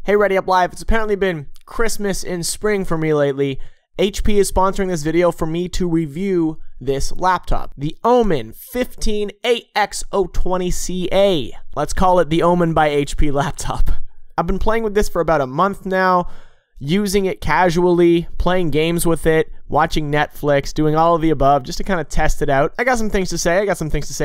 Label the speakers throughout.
Speaker 1: Hey ReadyUpLive, it's apparently been Christmas in spring for me lately. HP is sponsoring this video for me to review this laptop. The OMEN 158X020CA. Let's call it the OMEN by HP laptop. I've been playing with this for about a month now, using it casually, playing games with it, watching Netflix, doing all of the above just to kind of test it out. I got some things to say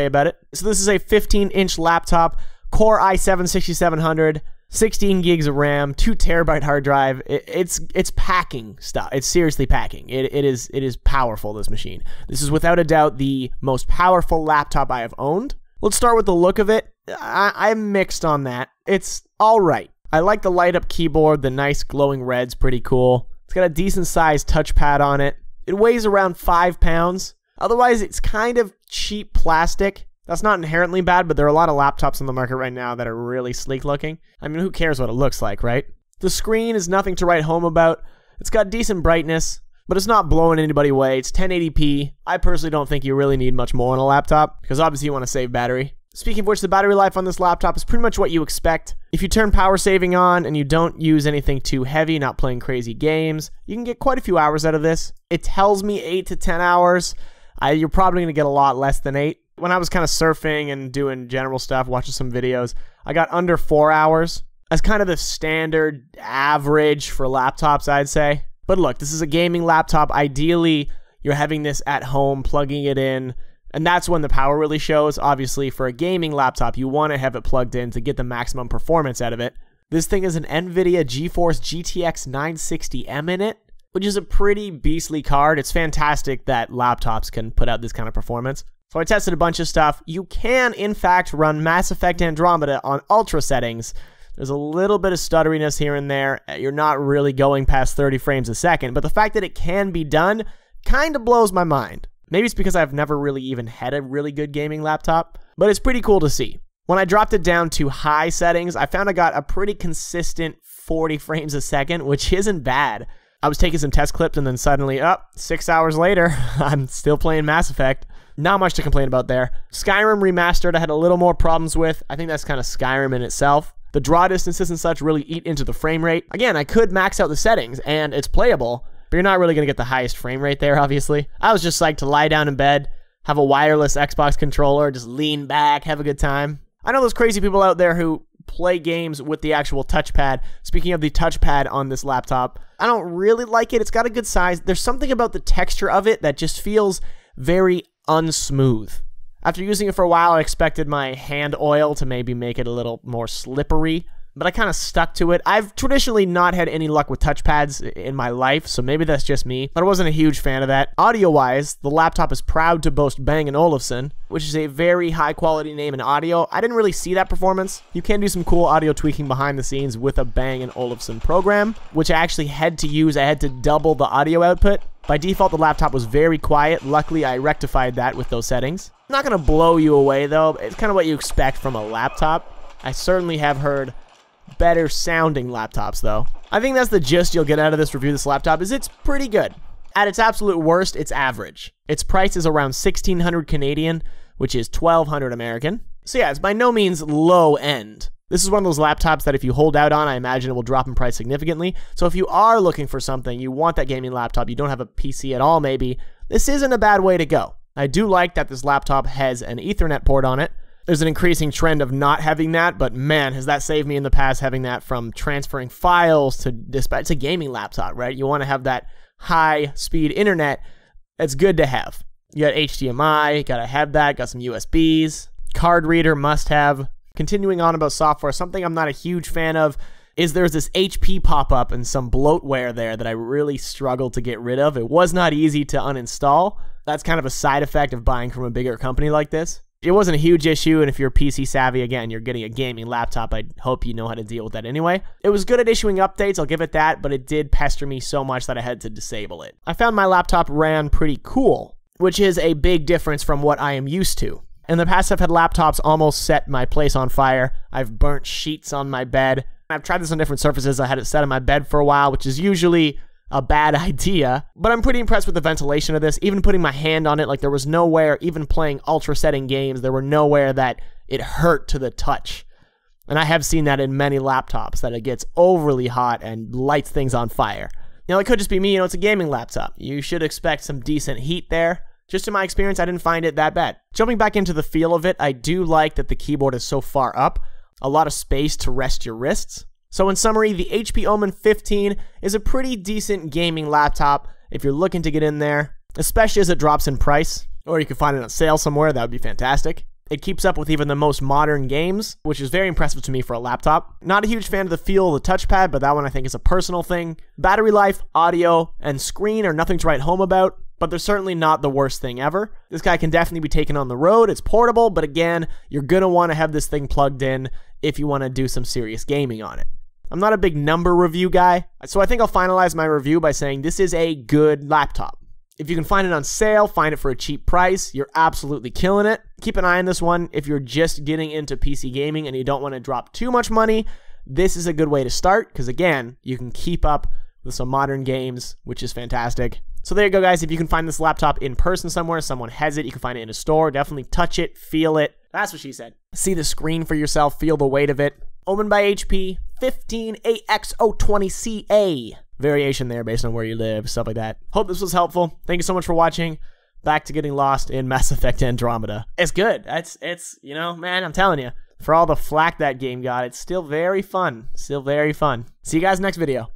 Speaker 1: about it. So this is a 15-inch laptop, Core i7-6700, 16 gigs of RAM, 2 terabyte hard drive. It's packing stuff. It's seriously packing. It is powerful, this machine. This is without a doubt the most powerful laptop I have owned. Let's start with the look of it. I'm mixed on that. It's all right. I like the light up keyboard. The nice glowing red's pretty cool. It's got a decent sized touchpad on it. It weighs around 5 pounds. Otherwise, it's kind of cheap plastic. That's not inherently bad, but there are a lot of laptops on the market right now that are really sleek looking. I mean, who cares what it looks like, right? The screen is nothing to write home about. It's got decent brightness, but it's not blowing anybody away. It's 1080p. I personally don't think you really need much more on a laptop, because obviously you want to save battery. Speaking of which, the battery life on this laptop is pretty much what you expect. If you turn power saving on and you don't use anything too heavy, not playing crazy games, you can get quite a few hours out of this. It tells me 8 to 10 hours. You're probably going to get a lot less than 8. When I was kind of surfing and doing general stuff, watching some videos, I got under 4 hours. That's kind of the standard average for laptops, I'd say. But look, this is a gaming laptop. Ideally, you're having this at home, plugging it in, and that's when the power really shows. Obviously, for a gaming laptop, you want to have it plugged in to get the maximum performance out of it. This thing is an NVIDIA GeForce GTX 960M in it, which is a pretty beastly card. It's fantastic that laptops can put out this kind of performance. So I tested a bunch of stuff. You can, in fact, run Mass Effect Andromeda on ultra settings. There's a little bit of stutteriness here and there. You're not really going past 30 frames a second, but the fact that it can be done kind of blows my mind. Maybe it's because I've never really even had a really good gaming laptop, but it's pretty cool to see. When I dropped it down to high settings, I found I got a pretty consistent 40 frames a second, which isn't bad. I was taking some test clips and then suddenly, 6 hours later, I'm still playing Mass Effect. Not much to complain about there. Skyrim Remastered I had a little more problems with. I think that's kind of Skyrim in itself. The draw distances and such really eat into the frame rate. Again, I could max out the settings and it's playable, but you're not really going to get the highest frame rate there, obviously. I was just psyched to lie down in bed, have a wireless Xbox controller, just lean back, have a good time. I know those crazy people out there who play games with the actual touchpad. Speaking of the touchpad on this laptop, I don't really like it. It's got a good size. There's something about the texture of it that just feels very unsmooth. After using it for a while, I expected my hand oil to maybe make it a little more slippery, but I kind of stuck to it. I've traditionally not had any luck with touchpads in my life, so maybe that's just me, but I wasn't a huge fan of that. Audio-wise, the laptop is proud to boast Bang & Olufsen, which is a very high-quality name in audio. I didn't really see that performance. You can do some cool audio tweaking behind the scenes with a Bang & Olufsen program, which I actually had to use. I had to double the audio output. By default, the laptop was very quiet. Luckily, I rectified that with those settings. Not going to blow you away, though. It's kind of what you expect from a laptop. I certainly have heard better sounding laptops, though. I think that's the gist you'll get out of this review of this laptop, is it's pretty good. At its absolute worst, it's average. Its price is around $1,600 Canadian, which is $1,200 American. So yeah, it's by no means low end. This is one of those laptops that if you hold out on, I imagine it will drop in price significantly. So if you are looking for something, you want that gaming laptop, you don't have a PC at all maybe, this isn't a bad way to go. I do like that this laptop has an Ethernet port on it. There's an increasing trend of not having that, but man, has that saved me in the past having that from transferring files to dispatch. It's a gaming laptop, right? You want to have that high-speed internet. That's good to have. You got HDMI, gotta have that, got some USBs. Card reader, must have. Continuing on about software, something I'm not a huge fan of is there's this HP pop-up and some bloatware there that I really struggled to get rid of. It was not easy to uninstall. That's kind of a side effect of buying from a bigger company like this. It wasn't a huge issue, and if you're PC savvy, again, you're getting a gaming laptop, I hope you know how to deal with that anyway. It was good at issuing updates, I'll give it that, but it did pester me so much that I had to disable it. I found my laptop ran pretty cool, which is a big difference from what I am used to. In the past, I've had laptops almost set my place on fire. I've burnt sheets on my bed. I've tried this on different surfaces. I had it set on my bed for a while, which is usually a bad idea, but I'm pretty impressed with the ventilation of this. Even putting my hand on it, like there was nowhere, even playing ultra setting games, there were nowhere that it hurt to the touch. And I have seen that in many laptops, that it gets overly hot and lights things on fire. Now, it could just be me, it's a gaming laptop. You should expect some decent heat there. Just in my experience, I didn't find it that bad. Jumping back into the feel of it, I do like that the keyboard is so far up, a lot of space to rest your wrists. So in summary, the HP OMEN 15 is a pretty decent gaming laptop if you're looking to get in there, especially as it drops in price, or you can find it on sale somewhere. That would be fantastic. It keeps up with even the most modern games, which is very impressive to me for a laptop. Not a huge fan of the feel of the touchpad, but that one I think is a personal thing. Battery life, audio, and screen are nothing to write home about, but they're certainly not the worst thing ever. This guy can definitely be taken on the road. It's portable, but again, you're going to want to have this thing plugged in if you want to do some serious gaming on it. I'm not a big number review guy, so I think I'll finalize my review by saying this is a good laptop. If you can find it on sale, find it for a cheap price, you're absolutely killing it. Keep an eye on this one if you're just getting into PC gaming and you don't want to drop too much money. This is a good way to start because, again, you can keep up with some modern games, which is fantastic. So there you go, guys. If you can find this laptop in person somewhere, someone has it, you can find it in a store, definitely touch it, feel it. That's what she said. See the screen for yourself, feel the weight of it. OMEN by HP, 15AX020CA. Variation there based on where you live, stuff like that. Hope this was helpful. Thank you so much for watching. Back to getting lost in Mass Effect Andromeda. It's good. It's man, I'm telling you, for all the flack that game got, it's still very fun. Still very fun. See you guys next video.